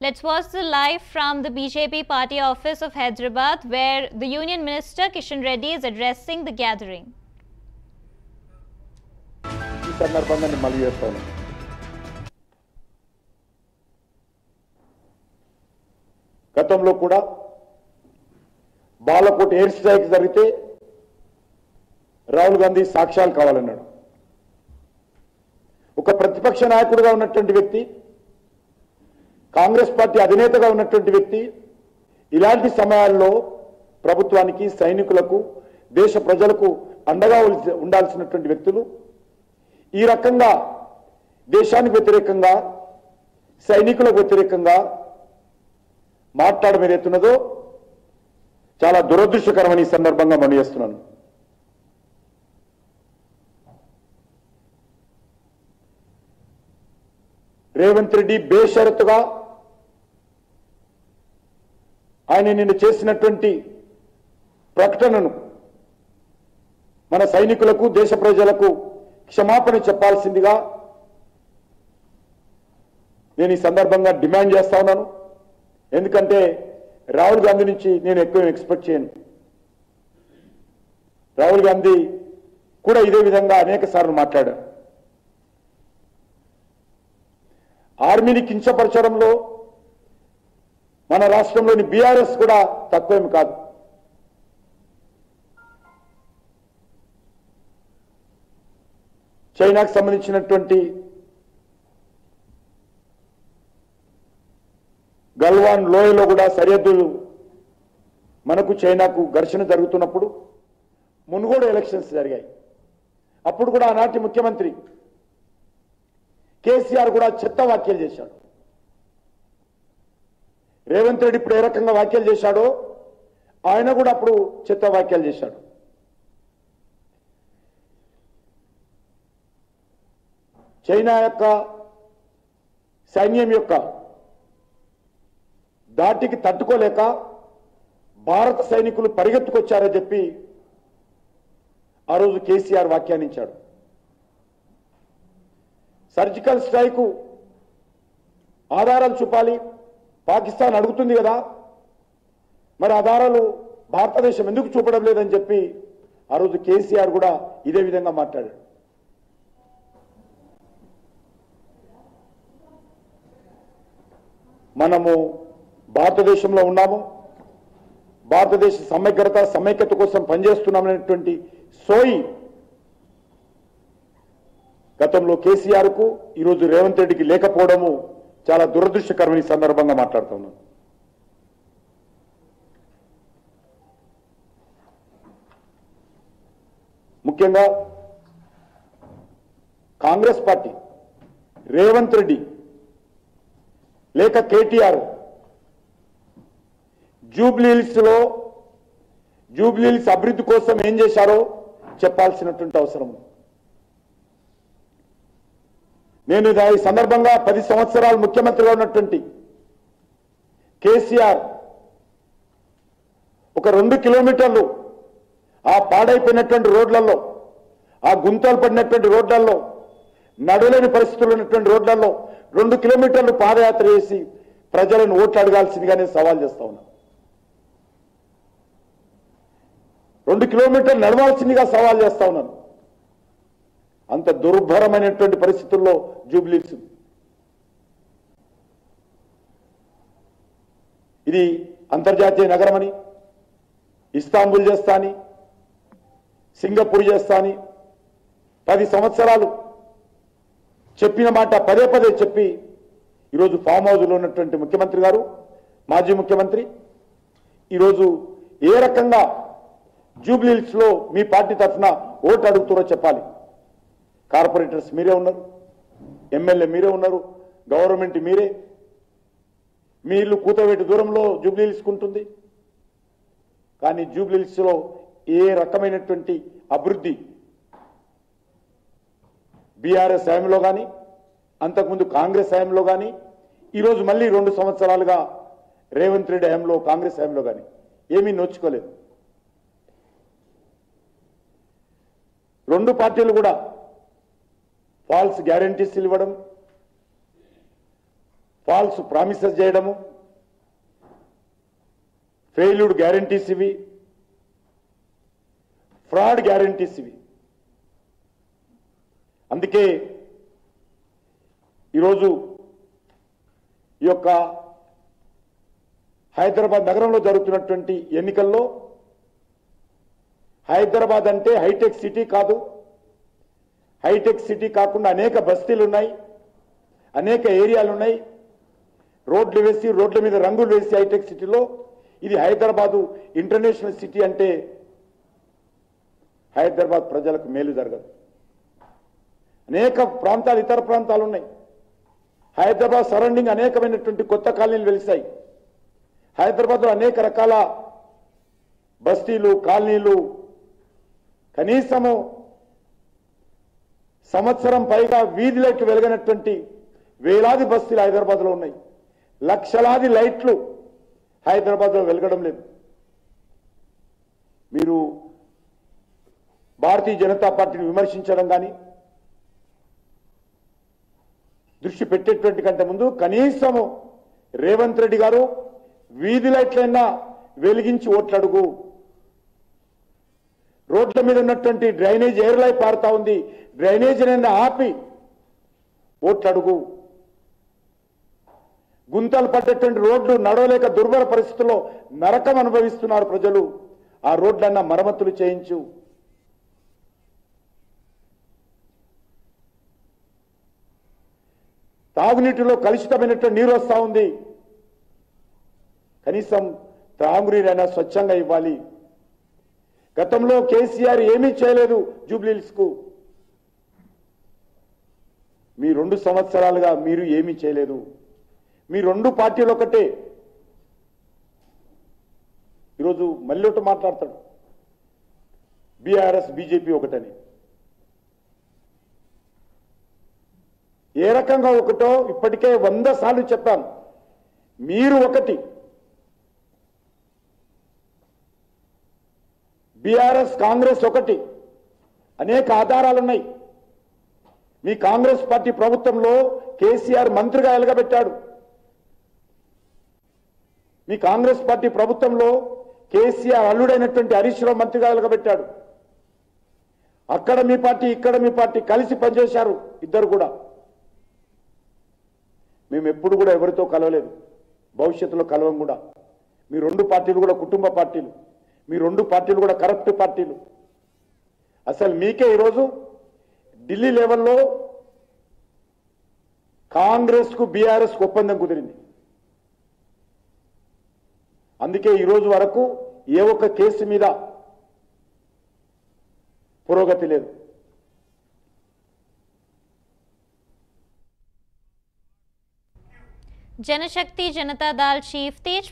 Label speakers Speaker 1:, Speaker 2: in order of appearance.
Speaker 1: Let's watch the live from the BJP party office of Hyderabad, where the Union Minister Kishan Reddy is addressing the gathering.
Speaker 2: ఈ సందర్భంగా నేను మళ్ళీ చేస్తాను. గతంలో కూడా బాలకోట్ ఎయిర్ స్ట్రైక్ జరిగితే రాహుల్ గాంధీ సాక్ష్యాలు కావాలన్నాడు. ఒక ప్రతిపక్ష నాయకుడిగా ఉన్నటువంటి వ్యక్తి, కాంగ్రెస్ పార్టీ అధినేతగా ఉన్నటువంటి వ్యక్తి ఇలాంటి సమయాల్లో ప్రభుత్వానికి, సైనికులకు, దేశ ప్రజలకు అండగా ఉండాల్సినటువంటి వ్యక్తులు ఈ రకంగా దేశానికి వ్యతిరేకంగా, సైనికులకు వ్యతిరేకంగా మాట్లాడడం ఏదైతున్నదో చాలా దురదృష్టకరమని ఈ సందర్భంగా మనం చేస్తున్నాను. రేవంత్ రెడ్డి బేషరతుగా ఆయన నిన్న చేసినటువంటి ప్రకటనను మన సైనికులకు, దేశ ప్రజలకు క్షమాపణ చెప్పాల్సిందిగా నేను ఈ సందర్భంగా డిమాండ్ చేస్తా ఉన్నాను. ఎందుకంటే రాహుల్ గాంధీ నుంచి నేను ఎక్కువ ఎక్స్పెక్ట్ చేయను. రాహుల్ గాంధీ కూడా ఇదే విధంగా అనేక సార్లు మాట్లాడారు. ఆర్మీని కించపరచడంలో మన రాష్ట్రంలోని బీఆర్ఎస్ కూడా తక్కువేమి కాదు. చైనాకు సంబంధించినటువంటి గల్వాన్ లోయలో కూడా సరిహద్దులు మనకు చైనాకు ఘర్షణ జరుగుతున్నప్పుడు మునుగోడు ఎలక్షన్స్ జరిగాయి. అప్పుడు కూడా ఆనాటి ముఖ్యమంత్రి కేసీఆర్ కూడా చెత్త వ్యాఖ్యలు చేశాడు. రేవంత్ రెడ్డి ఇప్పుడు ఏ రకంగా వ్యాఖ్యలు చేశాడో ఆయన కూడా అప్పుడు చెత్త వ్యాఖ్యలు చేశాడు. చైనా యొక్క సైన్యం యొక్క దాటికి తట్టుకోలేక భారత సైనికులు పరిగెత్తుకొచ్చారని చెప్పి ఆ రోజు కేసీఆర్ వ్యాఖ్యానించాడు. సర్జికల్ స్ట్రైక్ ఆధారాలు చూపాలి, పాకిస్తాన్ అడుగుతుంది కదా, మరి ఆధారాలు భారతదేశం ఎందుకు చూపడం లేదని చెప్పి ఆ రోజు కేసీఆర్ కూడా ఇదే విధంగా మాట్లాడాడు. మనము భారతదేశంలో ఉన్నాము, భారతదేశ సమగ్రత, సమైక్యత కోసం పనిచేస్తున్నామనేటువంటి సోయి గతంలో కేసీఆర్కు ఈరోజు రేవంత్ రెడ్డికి లేకపోవడము చాలా దురదృష్టకరమైన సందర్భంగా మాట్లాడుతున్నాను. ముఖ్యంగా కాంగ్రెస్ పార్టీ, రేవంత్ రెడ్డి లేక కేటీఆర్ జూబ్లీహిల్స్ అభివృద్ధి కోసం ఏం చేశారో చెప్పాల్సినటువంటి అవసరం. నేను ఈ సందర్భంగా 10 సంవత్సరాలు ముఖ్యమంత్రిగా ఉన్నటువంటి కేసీఆర్ ఒక 2 కిలోమీటర్లు ఆ పాడైపోయినటువంటి రోడ్లలో, ఆ గుంతలు పడినటువంటి రోడ్లలో, నడవలేని పరిస్థితులు ఉన్నటువంటి రోడ్లలో 2 కిలోమీటర్లు పాదయాత్ర చేసి ప్రజలను ఓట్లు అడగాల్సిందిగానే సవాల్ చేస్తా ఉన్నా. 2 కిలోమీటర్లు నడవాల్సిందిగా సవాల్ చేస్తా ఉన్నాను. అంత దుర్భరమైనటువంటి పరిస్థితుల్లో జూబ్లీహిల్స్. ఇది అంతర్జాతీయ నగరమని, ఇస్తాంబుల్ చేస్తా అని, సింగపూర్ చేస్తా అని 10 సంవత్సరాలు చెప్పిన మాట పదే పదే చెప్పి ఈరోజు ఫామ్ హౌస్లో ఉన్నటువంటి ముఖ్యమంత్రి గారు, మాజీ ముఖ్యమంత్రి ఈరోజు ఏ రకంగా జూబ్లీహిల్స్ లో మీ పార్టీ తరఫున ఓటు అడుగుతారో చెప్పాలి. కార్పొరేటర్స్ మీరే ఉన్నారు, ఎమ్మెల్యే మీరే ఉన్నారు, గవర్నమెంట్ మీరే. మీ ఇల్లు కూతవేటి దూరంలో జూబ్లీహిల్స్ ఉంటుంది. కానీ జూబ్లీహిల్స్ లో ఏ రకమైనటువంటి అభివృద్ధి బీఆర్ఎస్ హయాంలో కానీ, అంతకుముందు కాంగ్రెస్ హయాంలో కానీ, ఈరోజు మళ్ళీ 2 సంవత్సరాలుగా రేవంత్ రెడ్డి హయాంలో, కాంగ్రెస్ హయాంలో కానీ ఏమీ నోచుకోలేదు. 2 పార్టీలు కూడా ఫాల్స్ గ్యారంటీస్ ఇవ్వడం, ఫాల్స్ ప్రామిసెస్ చేయడము, ఫెయిల్యూడ్ గ్యారంటీస్ ఇవి, ఫ్రాడ్ గ్యారంటీస్ ఇవి. అందుకే ఈరోజు ఈ యొక్క హైదరాబాద్ నగరంలో జరుగుతున్నటువంటి ఎన్నికల్లో హైదరాబాద్ అంటే హైటెక్ సిటీ కాదు. హైటెక్ సిటీ కాకుండా అనేక బస్తీలు ఉన్నాయి, అనేక ఏరియాలు ఉన్నాయి. రోడ్లు వేసి, రోడ్ల మీద రంగులు వేసి హైటెక్ సిటీలో ఇది హైదరాబాదు ఇంటర్నేషనల్ సిటీ అంటే హైదరాబాద్ ప్రజలకు మేలు జరగదు. అనేక ప్రాంతాలు, ఇతర ప్రాంతాలు ఉన్నాయి. హైదరాబాద్ సరౌండింగ్ అనేకమైనటువంటి కొత్త కాలనీలు వెలిసాయి. హైదరాబాద్లో అనేక రకాల బస్తీలు, కాలనీలు, కనీసము సంవత్సరం పైగా వీధి లైట్లు వెలగనటువంటి వేలాది బస్తీలు హైదరాబాద్లో ఉన్నాయి. లక్షలాది లైట్లు హైదరాబాద్లో వెలగడం లేదు. మీరు భారతీయ జనతా పార్టీని విమర్శించడం కానీ దృష్టి పెట్టేటువంటి కంటే ముందు కనీసము రేవంత్ రెడ్డి గారు వీధి లైట్లైనా వెలిగించి ఓట్లడుగు. రోడ్ల మీద ఉన్నటువంటి డ్రైనేజ్ ఎయిర్లై పారుతా ఉంది, డ్రైనేజీనైనా ఆపి ఓట్లడుగు. గుంతలు పడ్డటువంటి రోడ్లు నడవలేక దుర్భర పరిస్థితుల్లో నరకం అనుభవిస్తున్నారు ప్రజలు. ఆ రోడ్లన్నా మరమ్మతులు చేయించు. తాగునీటిలో కలుషితమైనటువంటి నీరు వస్తూ ఉంది, కనీసం త్రాగునీరైనా స్వచ్ఛంగా ఇవ్వాలి. గతంలో కేసీఆర్ ఏమీ చేయలేదు జూబ్లీహిల్స్ కు. మీ 2 సంవత్సరాలుగా మీరు ఏమీ చేయలేదు. మీ 2 పార్టీలు ఒకటే. ఈరోజు మళ్ళీ ఒకటి మాట్లాడతాడు, బీఆర్ఎస్ బీజేపీ ఒకటని. ఏ రకంగా ఒకటో ఇప్పటికే 100 సార్లు చెప్పాను. మీరు ఒకటి, బీఆర్ఎస్ కాంగ్రెస్ ఒకటి. అనేక ఆధారాలున్నాయి. మీ కాంగ్రెస్ పార్టీ ప్రభుత్వంలో కేసీఆర్ మంత్రిగా ఎలగబెట్టాడు. మీ కాంగ్రెస్ పార్టీ ప్రభుత్వంలో కేసీఆర్ అల్లుడైనటువంటి హరీష్ రావు మంత్రిగా ఎలగబెట్టాడు. అక్కడ మీ పార్టీ, ఇక్కడ మీ పార్టీ కలిసి పనిచేశారు ఇద్దరు కూడా. మేము ఎప్పుడు కూడా ఎవరితో కలవలేదు, భవిష్యత్తులో కలవం కూడా. మీ 2 పార్టీలు కూడా కుటుంబ పార్టీలు, మీ 2 పార్టీలు కూడా కరప్ట్ పార్టీలు. అసలు మీకే ఈరోజు ఢిల్లీ లెవెల్లో కాంగ్రెస్ కు బీఆర్ఎస్ కు ఒప్పందం కుదిరింది. అందుకే ఈరోజు వరకు ఏ ఒక్క కేసు మీద పురోగతి లేదు.
Speaker 1: जनशक्ति जनता दल चीफ तेज